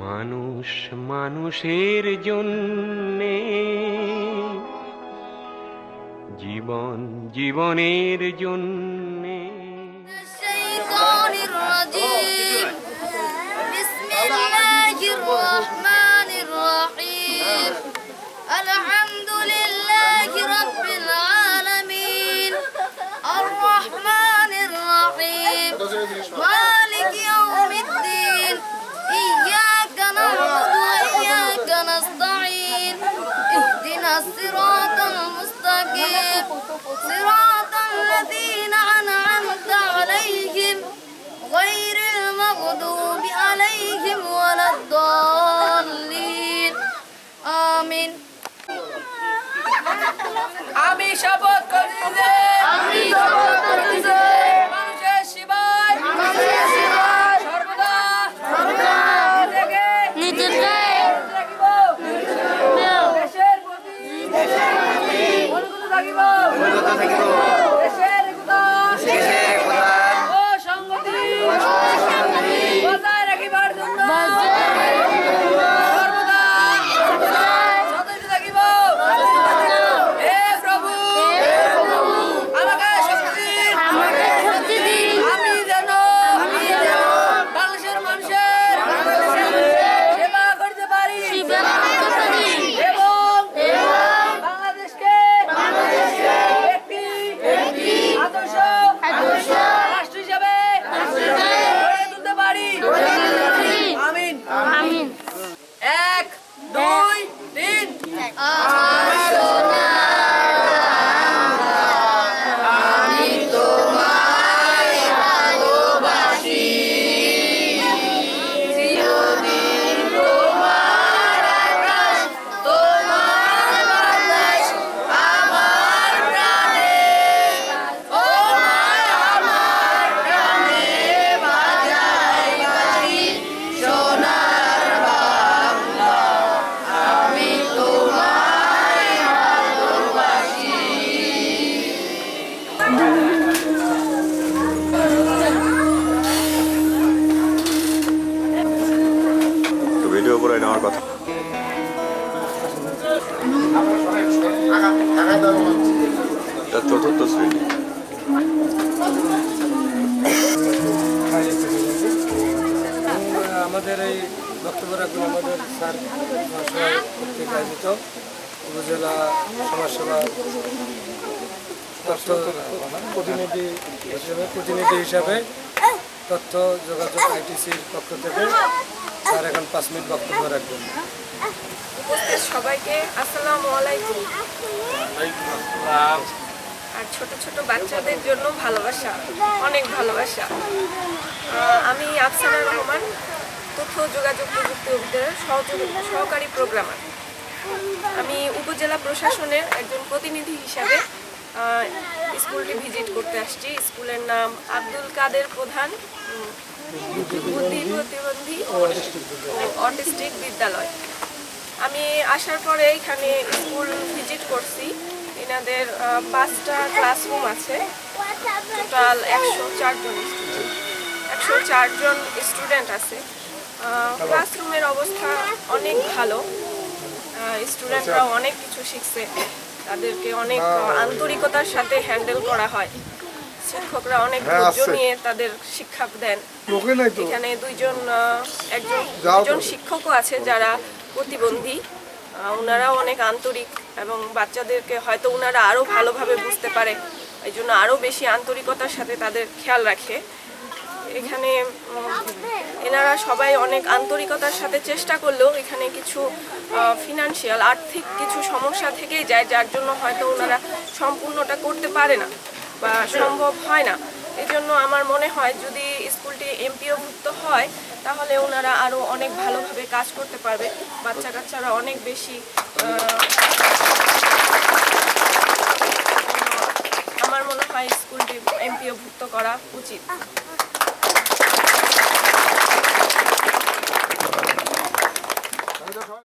মানুষ মানুষের জন্যে, জীবন জীবনের জন্যে। الشيطان الرجيم بسم الله الرحمن الرحيم الحمد لله رب العالمين الرحمن الرحيم مالك يوم الدين إياك نعبد وإياك نستعين اهدنا الصراط المستقيم صراط الذين أنعمت عليهم غير المغضوب عليهم ولا الضالين آمين আমি শপথ করি যে মানুষের সেবায় সর্বদা নিজেকে রাখিব, দেশের প্রতি অনুগত থাকিব, দেশের একতা ও সংগতি বজায় রাখিবার জন্য সর্বদা সচেষ্ট থাকিব। হে প্রভু, আমাকে শক্তি দিন, আমি যেন বাংলাদেশের মানুষের সেবা করতে পারি এবং বাংলাদেশকে একটি আদর্শ রাষ্ট্র হিসাবে গড়ে তুলতে পারি। আমিন। 1 2 3 ভিডিও করে নেওয়ার কথা। চতুর্থ শ্রেণী। আমাদের এই বক্তব্য রাখবেন আমাদের স্যার মহাশয় কর্তৃক আয়োজিত উপজেলা সমাজসেবা তথ্য প্রতিনিধি হিসাবে তথ্য যোগাযোগ আইটিসির পক্ষ থেকে স্যার এখন 5 মিনিট বক্তব্য রাখবেন। উপস্থিত সবাইকে আসসালামু আলাইকুম। আর ছোট ছোট বাচ্চাদের জন্য ভালোবাসা, অনেক ভালোবাসা। আমি আফসানা রহমান, তথ্য যোগাযোগ প্রযুক্তি অধিদপ্তরের সহকারী প্রোগ্রামার। আমি উপজেলা প্রশাসনের একজন প্রতিনিধি হিসাবে স্কুলটি ভিজিট করতে আসছি। স্কুলের নাম আব্দুল কাদের প্রধান বুদ্ধি প্রতিবন্ধী ও অটিস্টিক বিদ্যালয়। আমি আসার পরে এখানে স্কুল ভিজিট করছি। এনাদের 5টা ক্লাসরুম আছে, টোটাল 104 জন স্টুডেন্ট আছে। ক্লাসরুমের অবস্থা অনেক ভালো, স্টুডেন্টরাও অনেক কিছু শিখছে, তাদেরকে অনেক আন্তরিকতার সাথে হ্যান্ডেল করা হয়। শিক্ষকরা অনেক ধৈর্য নিয়ে তাদের শিক্ষা দেন। এখানে দুজন শিক্ষকও আছে যারা প্রতিবন্ধী, ওনারাও অনেক আন্তরিক এবং বাচ্চাদেরকে হয়তো ওনারা আরও ভালোভাবে বুঝতে পারে, এই জন্য আরও বেশি আন্তরিকতার সাথে তাদের খেয়াল রাখে। এখানে এনারা সবাই অনেক আন্তরিকতার সাথে চেষ্টা করলেও এখানে কিছু ফিনান্সিয়াল আর্থিক কিছু সমস্যা থেকেই যায়, যার জন্য হয়তো ওনারা সম্পূর্ণটা করতে পারে না বা সম্ভব হয় না। এই জন্য আমার মনে হয় যদি স্কুলটি এমপিওভুক্ত হয় তাহলে ওনারা আরও অনেক ভালোভাবে কাজ করতে পারবে, বাচ্চা কাচ্চারা অনেক বেশি। আমার মনে হয় স্কুলটি এমপিওভুক্ত করা উচিত। আপনারা সবাই